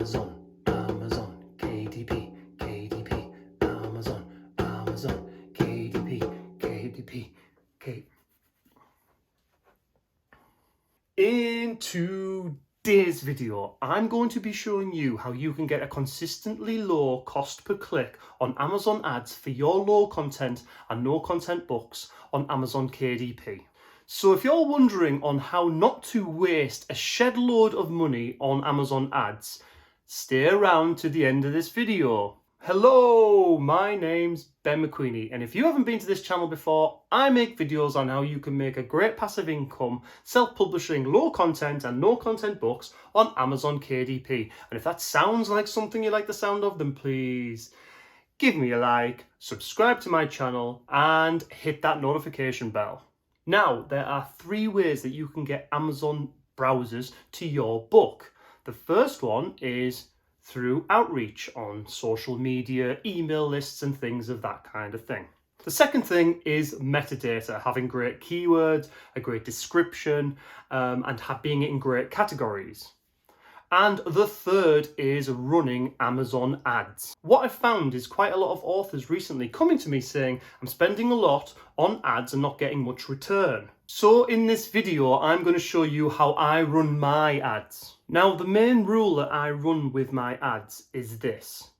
Amazon, Amazon, KDP, KDP, Amazon, Amazon, KDP, KDP, K. In today's video, I'm going to be showing you how you can get a consistently low cost per click on Amazon ads for your low content and no content books on Amazon KDP. So if you're wondering on how not to waste a shed load of money on Amazon ads, stay around to the end of this video. Hello, my name's Ben McQueenie, and if you haven't been to this channel before, I make videos on how you can make a great passive income self-publishing low content and no content books on Amazon KDP. And if that sounds like something you like the sound of, then please give me a like, subscribe to my channel, and hit that notification bell. Now, there are 3 ways that you can get Amazon browsers to your book. The first one is through outreach on social media, email lists, and things of that kind of thing. The second thing is metadata, having great keywords, a great description, and being in great categories. And the third is running Amazon ads. What I've found is quite a lot of authors recently coming to me saying, I'm spending a lot on ads and not getting much return. So in this video, I'm going to show you how I run my ads. Now, the main rule that I run with my ads is this.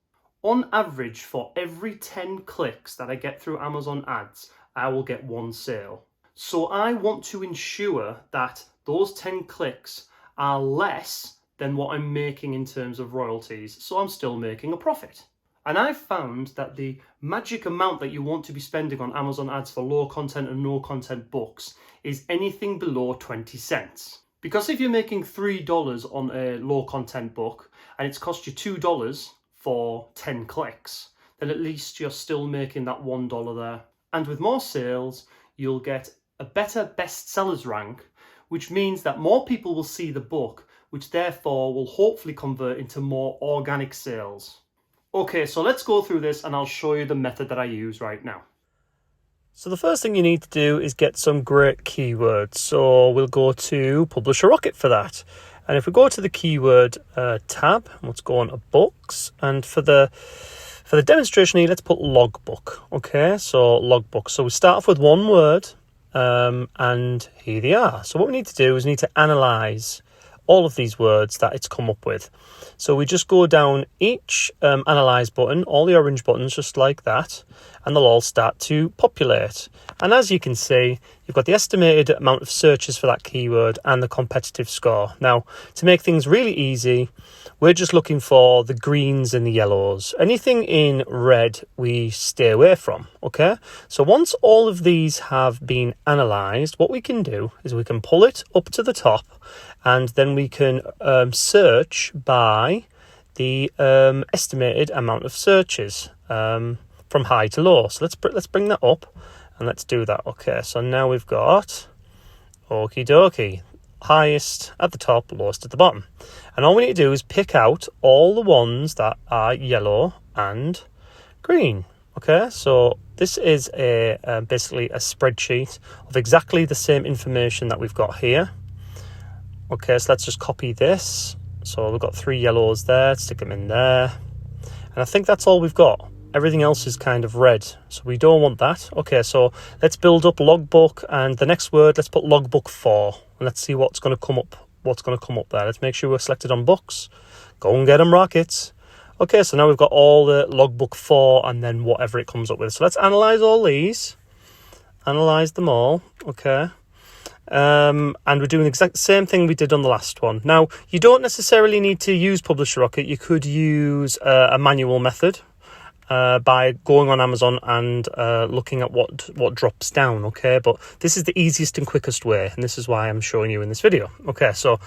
On average, for every 10 clicks that I get through Amazon ads, I will get 1 sale. So I want to ensure that those 10 clicks are less than what I'm making in terms of royalties, so I'm still making a profit. And I've found that the magic amount that you want to be spending on Amazon ads for low content and no content books is anything below 20 cents. Because if you're making $3 on a low content book and it's cost you $2 for 10 clicks, then at least you're still making that $1 there. And with more sales, you'll get a better bestsellers rank, which means that more people will see the book, which therefore will hopefully convert into more organic sales. Okay, so let's go through this and I'll show you the method that I use right now. So the first thing you need to do is get some great keywords. So we'll go to Publisher Rocket for that. And if we go to the keyword tab, let's go on to books. And for the demonstration here, let's put logbook. Okay, so logbook. So we start off with one word and here they are. So what we need to do is we need to analyze all of these words that it's come up with. So we just go down each analyze button, all the orange buttons just like that, and they'll all start to populate. And as you can see, you've got the estimated amount of searches for that keyword and the competitive score. Now, to make things really easy, we're just looking for the greens and the yellows. Anything in red, we stay away from, okay? So once all of these have been analysed, what we can do is we can pull it up to the top and then we can search by the estimated amount of searches from high to low. So let's bring that up and let's do that. Okay, so now we've got okie dokie, highest at the top, lowest at the bottom. And all we need to do is pick out all the ones that are yellow and green. Okay, so this is basically a spreadsheet of exactly the same information that we've got here. Okay, so let's just copy this. So we've got 3 yellows there, stick them in there. And I think that's all we've got. Everything else is kind of red, so we don't want that. Okay, so let's build up logbook, and the next word, let's put logbook 4. And let's see what's going to come up. What's going to come up there? Let's make sure we're selected on books. Go and get them, rockets. Okay, so now we've got all the logbook 4 and then whatever it comes up with. So let's analyze all these. Analyze them all. Okay. And we're doing the exact same thing we did on the last one. Now, you don't necessarily need to use Publisher Rocket. You could use a manual method by going on Amazon and looking at what drops down, okay? But this is the easiest and quickest way, and this is why I'm showing you in this video. Okay, so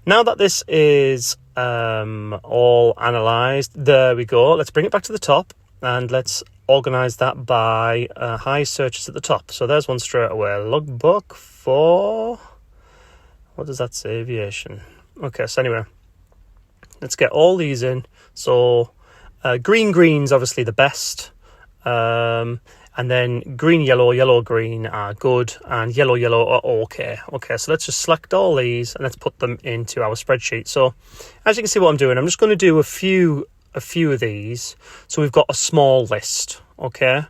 now that this is all analysed, there we go. Let's bring it back to the top, and let's organise that by high searches at the top. So there's one straight away. Logbook 4. What does that say? Aviation. Okay, so anyway, let's get all these in. So green's obviously the best. and then green, yellow, green are good, and yellow are okay. Okay, so let's just select all these and let's put them into our spreadsheet. So as you can see what I'm doing, I'm just going to do a few of these. So we've got a small list, okay?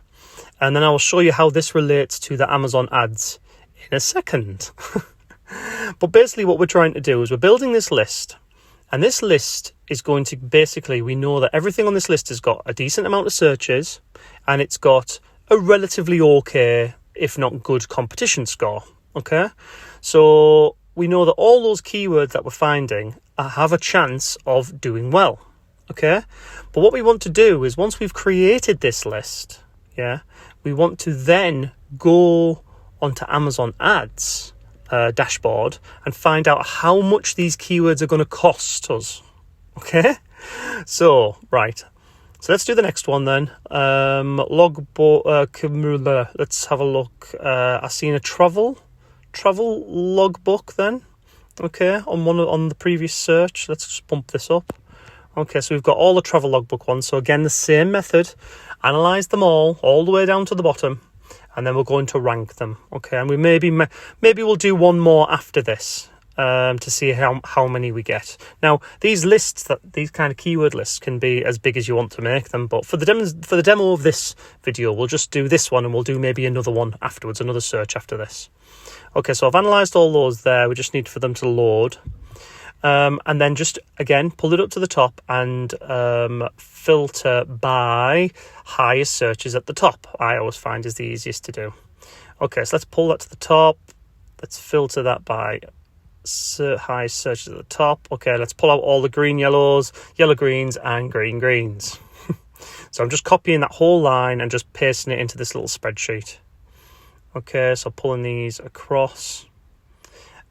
And then I will show you how this relates to the Amazon ads in a second. But basically what we're trying to do is we're building this list, and this list is going to basically, we know that everything on this list has got a decent amount of searches, and it's got a relatively okay, if not good, competition score, okay? So we know that all those keywords that we're finding have a chance of doing well, okay? But what we want to do is once we've created this list, yeah, we want to then go onto Amazon ads dashboard and find out how much these keywords are going to cost us, okay? So, right. So let's do the next one then. Logbook. Let's have a look. I've seen a travel logbook then. Okay, on the previous search. Let's just bump this up. Okay, so we've got all the travel logbook ones. So again, the same method. Analyze them all the way down to the bottom, and then we're going to rank them. Okay, and we maybe we'll do one more after this. To see how many we get. Now, these lists, these kind of keyword lists, can be as big as you want to make them, but for the demo of this video, we'll just do this one, and we'll do maybe another one afterwards, another search after this. Okay, so I've analysed all those there. We just need for them to load, and then just again pull it up to the top and filter by highest searches at the top. I always find is the easiest to do. Okay, so let's pull that to the top. Let's filter that by high searches at the top. Okay, let's pull out all the green yellows, yellow greens, and green greens. So I'm just copying that whole line and just pasting it into this little spreadsheet. Okay, so pulling these across.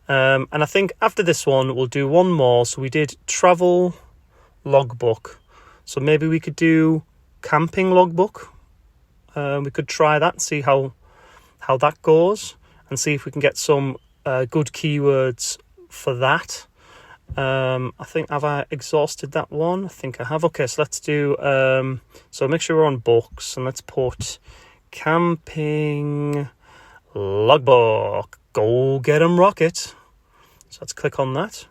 And I think after this one, we'll do one more. So we did travel logbook. So maybe we could do camping logbook. We could try that and see how that goes, and see if we can get some good keywords for that. I think, have I exhausted that one? I think I have. Okay, so let's do, so make sure we're on books, and let's put camping logbook. Go get 'em, Rocket. So let's click on that.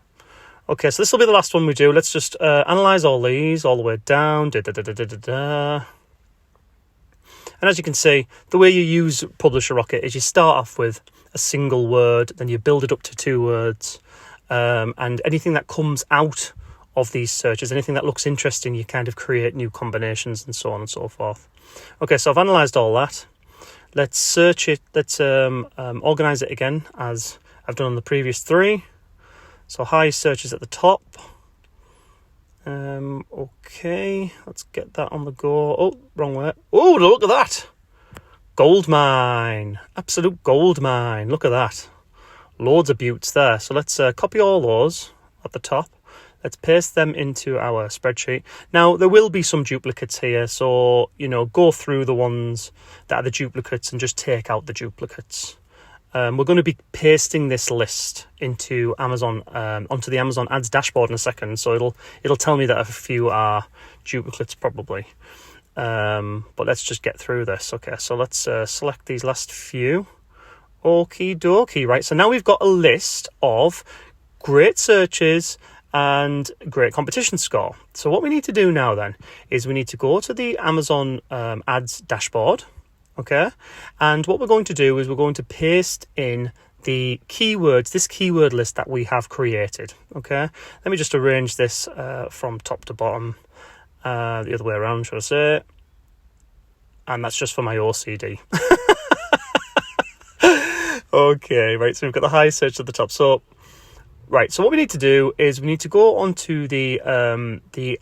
Okay, so this will be the last one we do. Let's just analyze all these all the way down. And as you can see, the way you use Publisher Rocket is you start off with a single word, then you build it up to 2 words, and anything that comes out of these searches, anything that looks interesting, you kind of create new combinations and so on and so forth. Okay, so I've analysed all that. Let's search it. Let's organise it again as I've done on the previous 3. So high searches at the top. Okay, let's get that on the go. Oh, wrong way. Oh, look at that. Gold mine. Absolute gold mine. Look at that. Loads of buttes there. So let's copy all those at the top. Let's paste them into our spreadsheet. Now, there will be some duplicates here. So, go through the ones that are the duplicates and just take out the duplicates. We're going to be pasting this list into Amazon, onto the Amazon ads dashboard in a second. So it'll tell me that a few are duplicates probably. But let's just get through this. Okay, so let's select these last few. Okie dokie. Right, so now we've got a list of great searches and great competition score. So what we need to do now then is we need to go to the Amazon ads dashboard. Okay, and what we're going to do is we're going to paste in the keywords, this keyword list that we have created. Okay, let me just arrange this from top to bottom, the other way around, should I say? And that's just for my OCD. Okay, right, so we've got the high search at the top. So, right, so what we need to do is we need to go onto the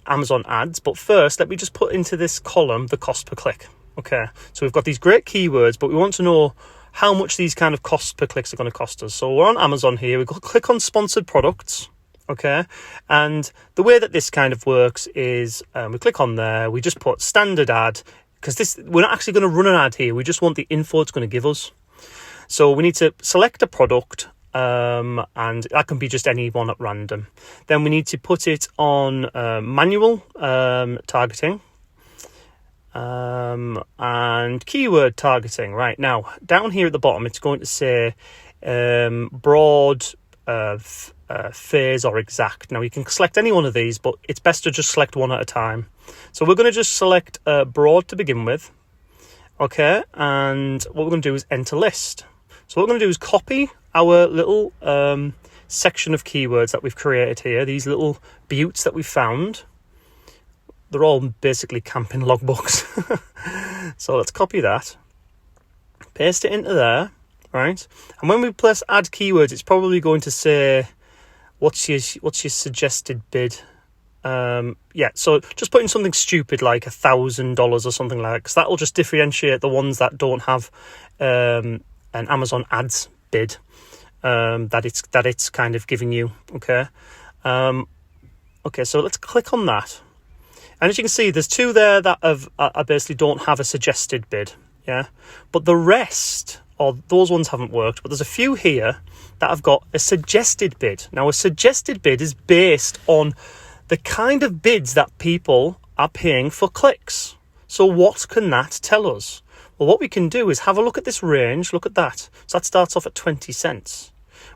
Amazon ads, but first let me just put into this column the cost per click. Okay, so we've got these great keywords, but we want to know how much these kind of cost per clicks are going to cost us. So we're on Amazon here. We click on sponsored products. Okay, and the way that this kind of works is we click on there. We just put standard ad, because we're not actually going to run an ad here. We just want the info it's going to give us. So we need to select a product, and that can be just any one at random. Then we need to put it on manual targeting. and keyword targeting. Right, now down here at the bottom it's going to say broad, phase or exact. Now you can select any one of these, but it's best to just select one at a time. So we're going to just select broad to begin with. Okay, and what we're going to do is enter list. So what we're going to do is copy our little section of keywords that we've created here, these little buttes that we found. They're all basically camping logbooks. So let's copy that, paste it into there, right? And when we press add keywords, it's probably going to say, what's your suggested bid? Yeah, so just put in something stupid like $1,000 or something like that, because that will just differentiate the ones that don't have an Amazon ads bid that it's kind of giving you. Okay, okay, so let's click on that, and as you can see, there's two there that basically don't have a suggested bid. Yeah, but the rest, or those ones haven't worked, but there's a few here that have got a suggested bid. Now, a suggested bid is based on the kind of bids that people are paying for clicks. So what can that tell us? Well, what we can do is have a look at this range. Look at that. So that starts off at 20 cents.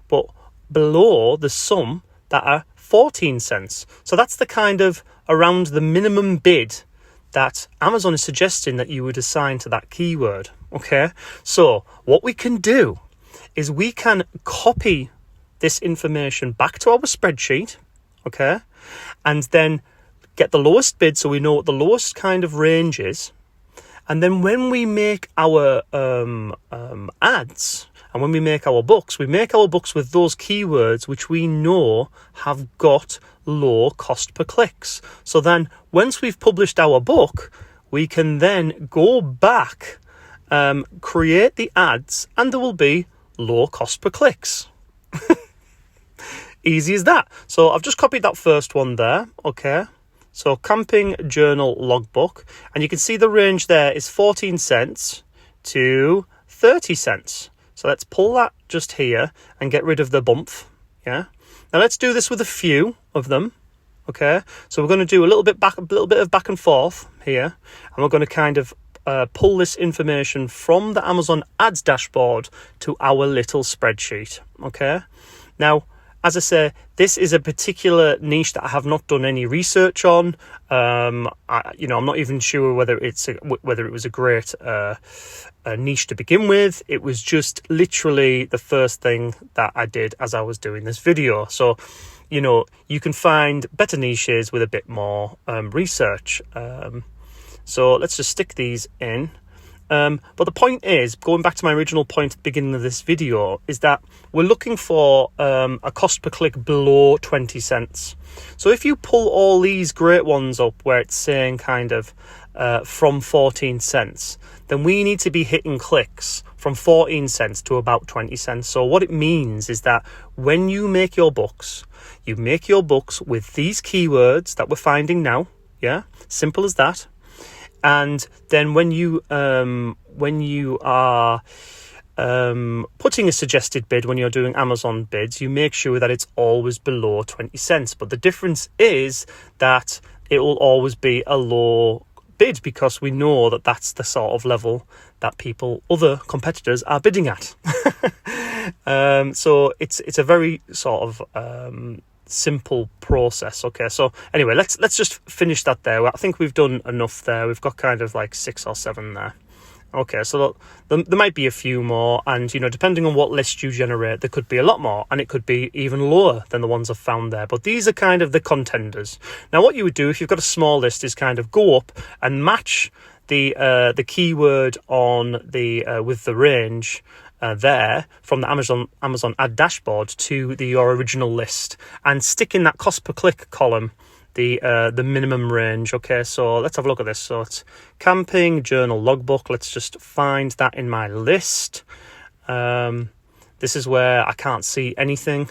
But below, there's some that are 14 cents. So that's the kind of around the minimum bid that Amazon is suggesting that you would assign to that keyword. Okay? So what we can do is we can copy this information back to our spreadsheet. Okay? And then get the lowest bid, so we know what the lowest kind of range is. And then when we make our ads and when we make our books with those keywords which we know have got low cost per clicks. So then once we've published our book, we can then go back, create the ads, and there will be low cost per clicks. Easy as that. So I've just copied that first one there. Okay. So camping journal logbook. And you can see the range there is 14 cents to 30 cents. So let's pull that just here and get rid of the bump. Yeah. Now let's do this with a few of them. Okay. So we're going to do a little bit of back and forth here. And we're going to kind of pull this information from the Amazon ads dashboard to our little spreadsheet. Okay. Now, as I say, this is a particular niche that I have not done any research on. I'm not even sure whether it was a great niche to begin with. It was just literally the first thing that I did as I was doing this video. So, you can find better niches with a bit more research. So let's just stick these in. But the point is, going back to my original point at the beginning of this video, is that we're looking for a cost per click below 20 cents. So if you pull all these great ones up where it's saying kind of from 14 cents, then we need to be hitting clicks from 14 cents to about 20 cents. So what it means is that when you make your books with these keywords that we're finding now. Yeah, simple as that. And then when you are putting a suggested bid, when you're doing Amazon bids, you make sure that it's always below 20 cents. But the difference is that it will always be a low bid, because we know that that's the sort of level that other competitors are bidding at. So it's a very sort of simple process. Okay, so anyway, let's just finish that there. I think we've done enough there. We've got kind of like 6 or 7 there. Okay, so there might be a few more, and depending on what list you generate, there could be a lot more, and it could be even lower than the ones I've found there. But these are kind of the contenders. Now, what you would do if you've got a small list is kind of go up and match the keyword on the with the range there from the Amazon ad dashboard to your original list, and stick in that cost per click column the minimum range. Okay, so let's have a look at this. So it's camping journal logbook. Let's just find that in my list. This is where I can't see anything.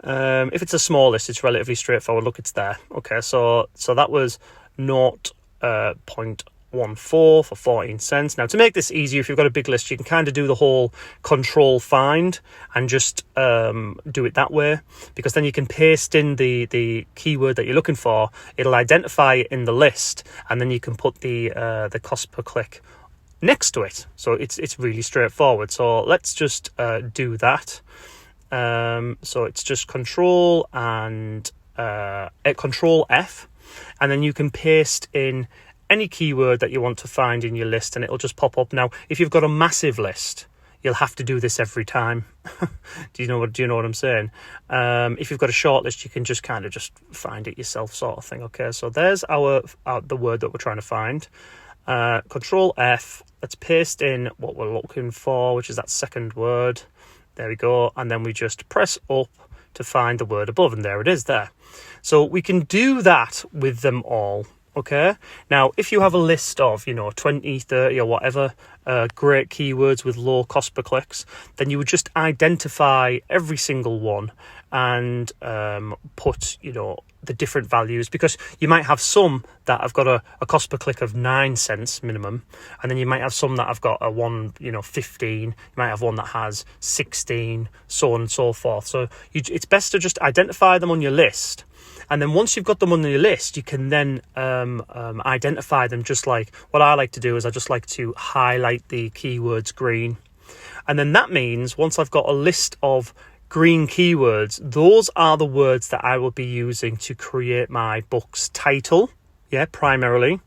If it's a small list, it's relatively straightforward. Look, it's there. Okay, so that was 0.1 for 14 cents. Now, to make this easier, if you've got a big list, you can kind of do the whole control find and just do it that way, because then you can paste in the keyword that you're looking for. It'll identify it in the list, and then you can put the cost per click next to it. So it's really straightforward. So let's just do that. So it's just control and control F, and then you can paste in any keyword that you want to find in your list, and it'll just pop up. Now, if you've got a massive list, you'll have to do this every time. Do you know what I'm saying? If you've got a short list, you can just kind of just find it yourself, sort of thing. Okay, so there's the word that we're trying to find. Control F. Let's paste in what we're looking for, which is that second word. There we go, and then we just press up to find the word above, and there it is there. So we can do that with them all. Okay, now if you have a list of 20, 30 or whatever great keywords with low cost per clicks, then you would just identify every single one and put the different values, because you might have some that have got a cost per click of 9 cents minimum, and then you might have some that have got a 15, you might have one that has 16, so on and so forth. So it's best to just identify them on your list. And then once you've got them on your list, you can then identify them, just like what I like to do is I just like to highlight the keywords green. And then that means once I've got a list of green keywords, those are the words that I will be using to create my book's title, primarily,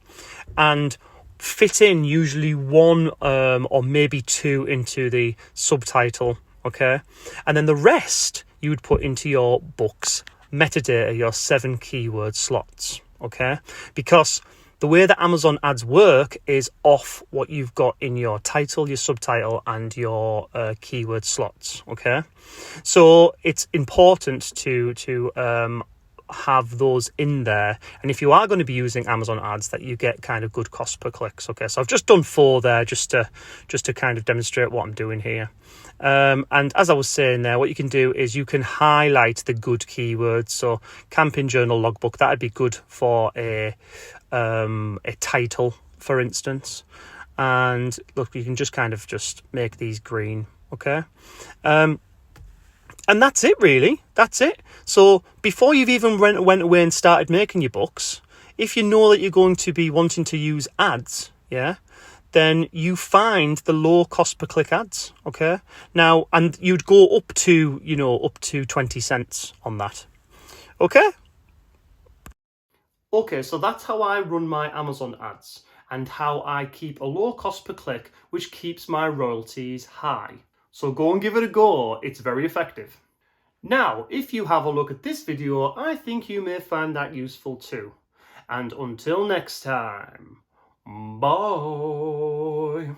and fit in usually one or maybe two into the subtitle, okay? And then the rest you would put into your book's metadata, your 7 keyword slots, okay? Because the way that Amazon ads work is off what you've got in your title, your subtitle, and your keyword slots, okay? So it's important to have those in there, and if you are going to be using Amazon ads, that you get kind of good cost per clicks. Okay, so I've just done 4 there just to kind of demonstrate what I'm doing here. And as I was saying there, what you can do is you can highlight the good keywords. So camping journal logbook, that'd be good for a title, for instance. And look, you can just kind of just make these green, okay? And that's it, really. That's it. So before you've even went away and started making your books, if you know that you're going to be wanting to use ads, then you find the low cost per click ads, okay? Now, and you'd go up to 20 cents on that, okay? Okay, so that's how I run my Amazon ads and how I keep a low cost per click, which keeps my royalties high. So go and give it a go, it's very effective. Now, if you have a look at this video, I think you may find that useful too. And until next time, bye.